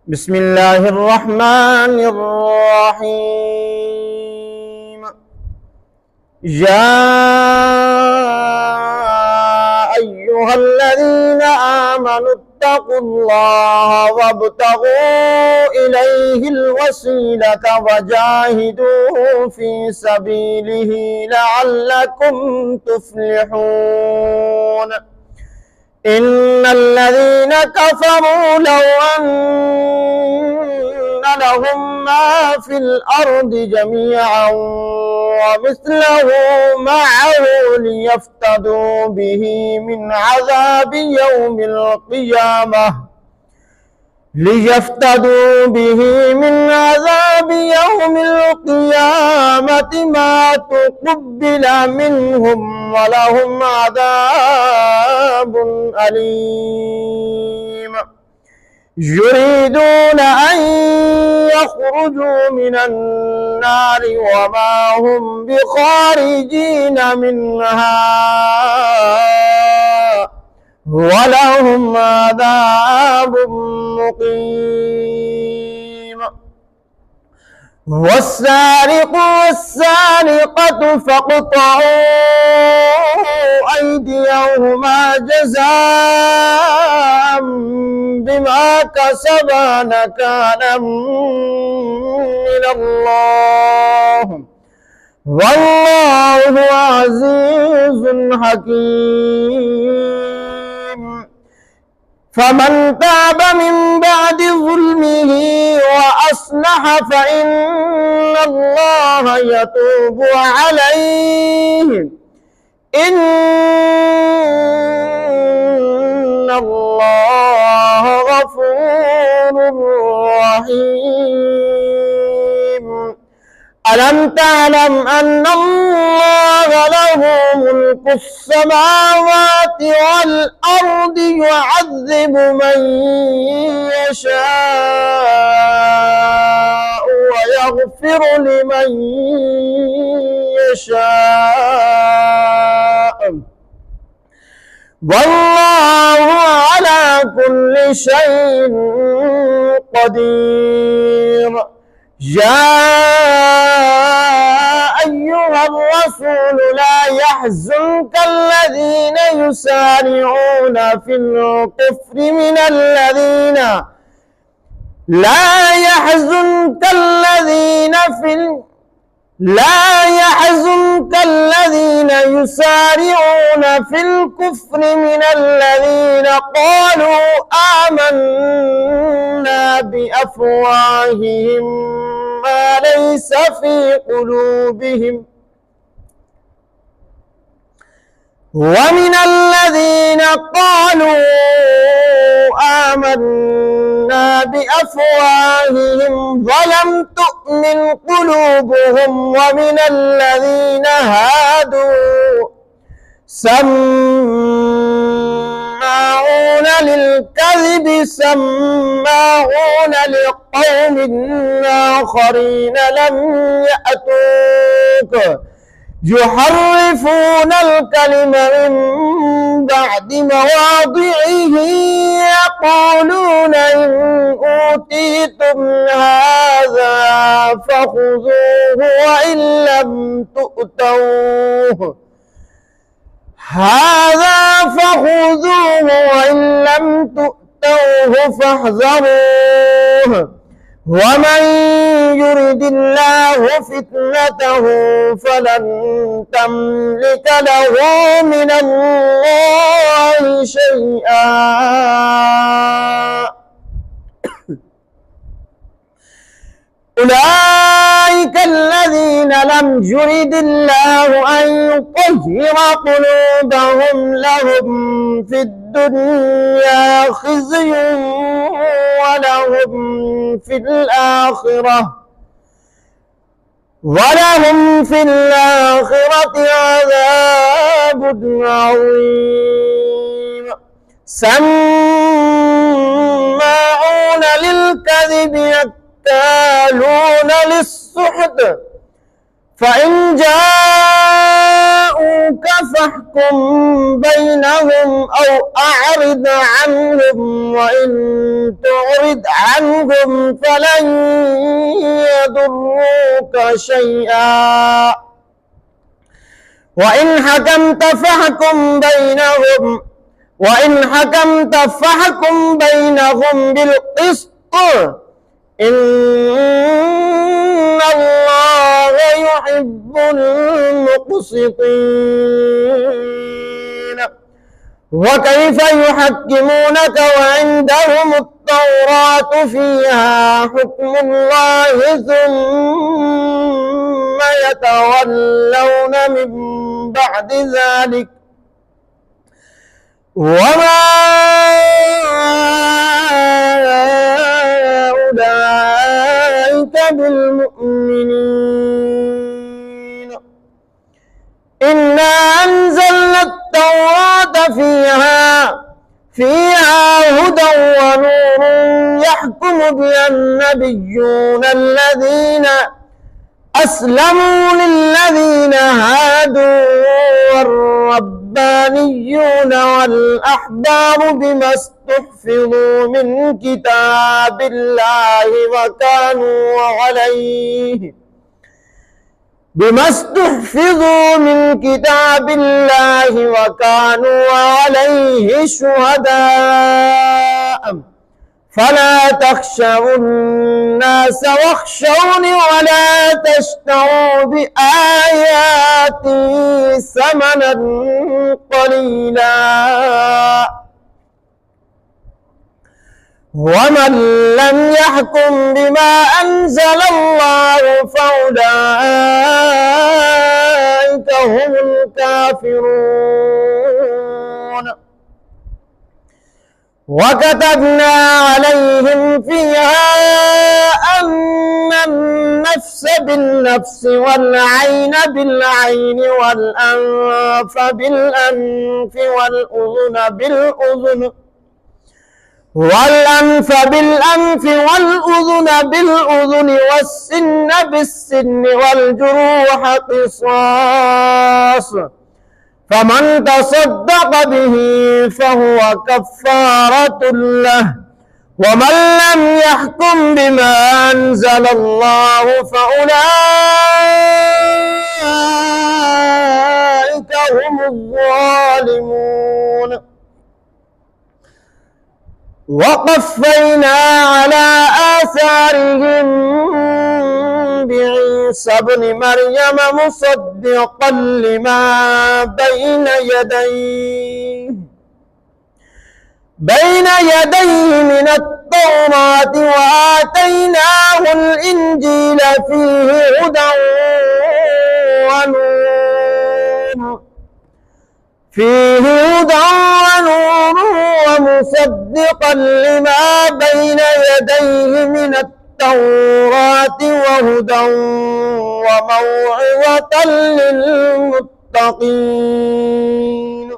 بسم الله الرحمن الرحيم. يا أيها الذين آمنوا اتقوا الله وابتغوا إليه الوسيلة وجاهدوا في سبيله لعلكم تفلحون. إن الذين كفروا لو أن لهم ما في الأرض جميعا ومثله معه ليفتدوا به من عذاب يوم القيامة ما تقبل منهم ولهم عذاب أليم. يريدون أن يخرجوا من النار وما هم بخارجين منها ولهم عذاب مقيم. والسارق والسارقة فاقطعوا أيديهما جزاء بما كسبا نكالا من الله والله عزيز حكيم. فمن تاب من بعد ظلمه وأصلح فإن الله يتوب عليه إن الله غفور رحيم. ألم تعلم أن الله له ملك السماوات والأرض يعذب من يشاء ويغفر لمن يشاء والله على كل شيء قدير. يا أيها الرسول لا يحزنك الذين يسارعون في الكفر من الذين يسارعون في الكفر من الذين قالوا آمنا بأفواههم ما ليس في قلوبهم ومن الذين قالوا آمنا بأفواههم ولم تؤمن قلوبهم ومن الذين هادوا سماعون للكذب سماعون لقوم آخرين لم يأتوك يحرفون الكلم من بعد مواضعه يقولون إن أوتيتم هذا فخذوه وإن لم تؤتوه فاحذروه. ومن يرد الله فتنته فلن تملك له من الله شيئا. أولئك الذين لم يرد الله أن يطهر قلوبهم لهم في الدنيا خزي ولهم في الآخرة عذاب عظيم. سماعون للكذب يكالون للسحت فإن جاءوك فاحكم بينهم أو أعرض عنهم وإن تعرض عنهم فلن يضروك شيئا وإن حكمت فاحكم بينهم بالقسط إن الله يحب المقسطين وكيف يحكمونك وعندهم التوراة فيها حكم الله ثم يتولون من بعد ذلك وما أولئك بالمؤمنين إنا أنزلنا التوراة فيها هدى ونور يحكم بها النبيون الذين أسلموا للذين هادوا والربانيون والأحبار بما استحفظوا من كتاب الله وكانوا عليه شهداء فلا تخشوا الناس واخشوني ولا تشتروا بآياتي ثمنا قليلا ومن لم يحكم بما أنزل الله فأولئك هم الكافرون وكتبنا عليهم فيها أن النفس بالنفس والعين بالعين والأنف بالأنف والأذن بالأذن والسن بالسن والجروح قصاص فمن تصدق به فهو كفارة له ومن لم يحكم بما أنزل الله فأولئك هم الظالمون وقفينا على آثارهم بعيسى ابن مريم مصدقا لما بين يديه من التوراة وآتيناه الإنجيل فيه هدى ونور ومصدقا لما بين يديه من التوراة وهدى وموعظة للمتقين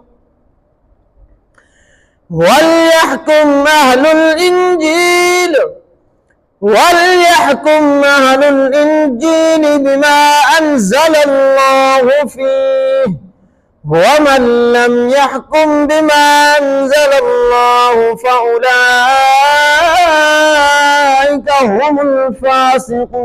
وليحكم أهل الإنجيل بما أنزل الله فيه ومن لم يحكم بما أنزل الله فأولئك هم الفاسقون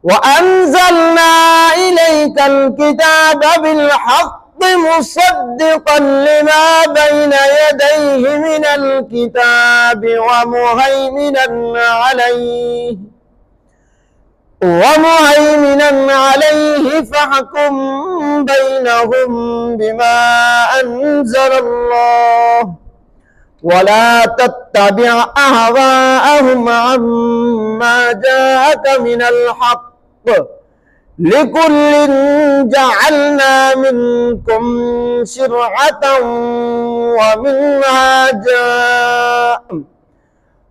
وأنزلنا إليك الكتاب بالحق مصدقا لما بين يديه من الكتاب ومهيمنا عليه فاحكم بينهم بما أنزل الله ولا تتبع أهواءهم عما جاءك من الحق لكل جعلنا منكم شرعة ومنهاجا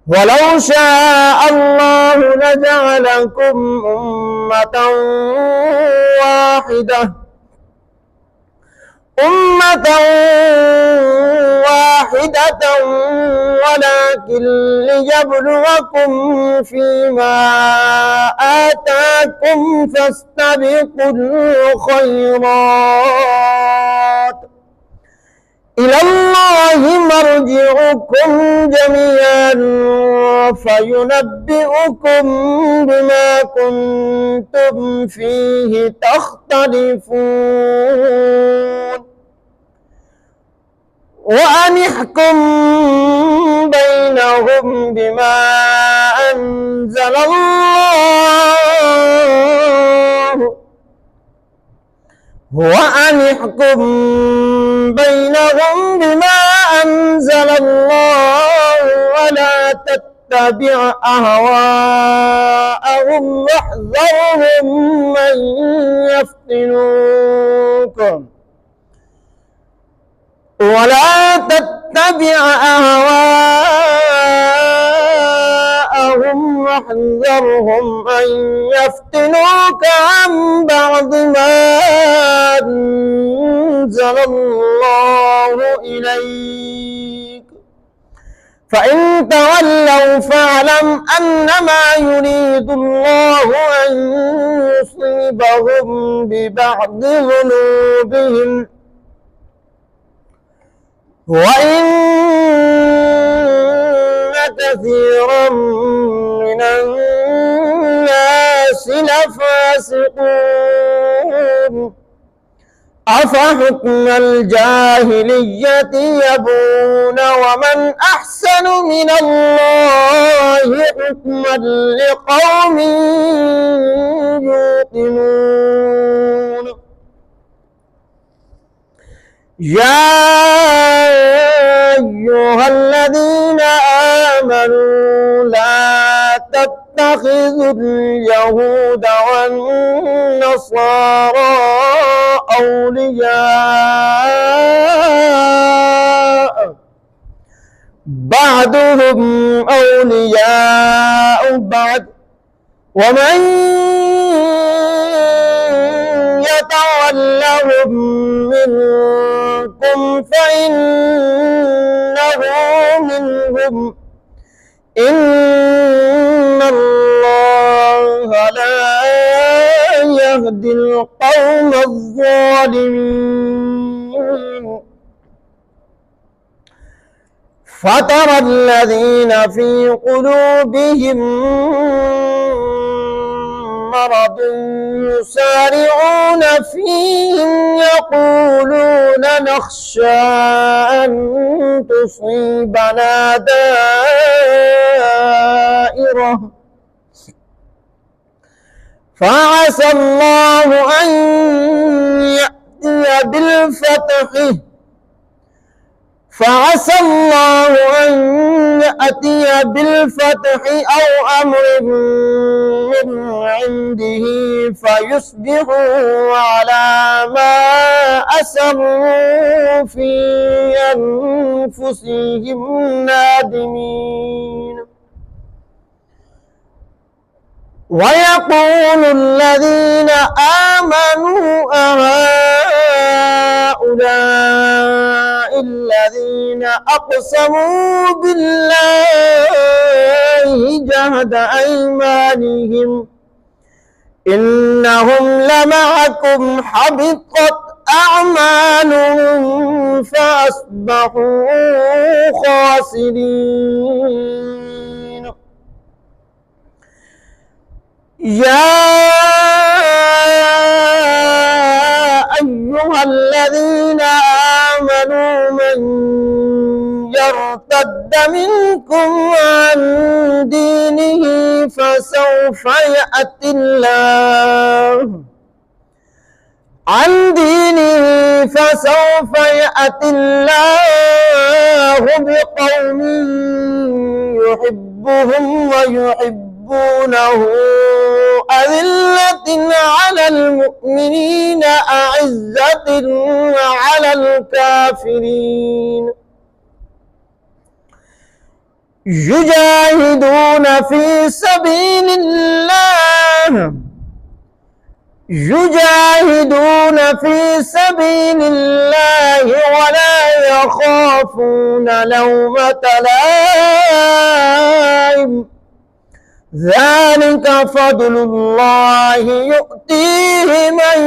ولو شاء الله لجعلكم أمة واحدة ولكن ليبلوكم فيما آتاكم فاستبقوا الخيرات إلى الله مرجعكم جميعا فينبئكم بما كنتم فيه تختلفون وأن احكم بينهم بما أنزل الله وأن احكم بينهم بما أنزل الله ولا تتبع أهواءهم واحذرهم من يفتنوكم ولا تتبع أهواءهم واحذرهم أن يفتنوك عن بعض ما أنزل الله إليك فإن تولوا فاعلم أنما يريد الله أن يصيبهم ببعض ذنوبهم وإن كثيرا من الناس لفاسقون أفحكم الجاهلية يبغون ومن أحسن من الله حكما لقوم يوقنون يا أيها الذين آمنوا لا تتخذوا اليهود والنصارى أولياء بعضهم أولياء بعض ومن يتولهم منكم فإنه منهم إن الله لا يهدي القوم الظالمين فترى الذين في قلوبهم مرض يسارعون فيهم يقولون نخشى أن تصيبنا دائرة فعسى الله أن يأتي بالفتح أو أمر من عنده فيصبحوا على ما أسروا في أنفسهم نادمين ويقول الذين آمنوا أهؤلاء الذين أقسموا بالله جهد أيمانهم إنهم لمعكم حبطت أعمالهم فأصبحوا خاسرين يا أيها الذين آمنوا من يرتد منكم عن دينه فسوف يأتي الله بقوم يحبهم ويحبونه أذلة على المؤمنين أعزة على الكافرين يجاهدون في سبيل الله يجاهدون في سبيل الله ولا يخافون لومة لائم ذلك فضل الله يؤتيه من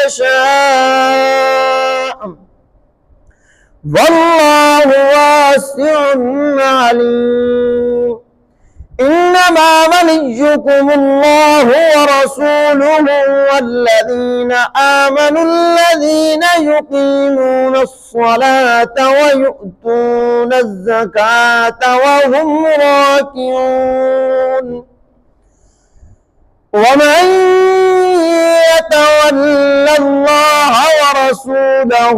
يشاء والله واسع عليم إنما وليكم الله ورسوله والذين آمنوا الذين يقيمون الصلاة ويؤتون الزكاة وهم راكعون ومن يتول الله ورسوله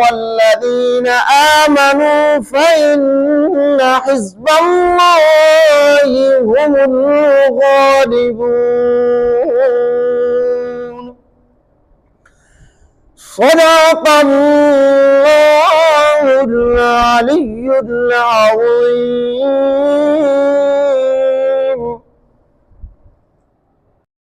والذين آمنوا فإن حزب الله هم الغالبون صدق الله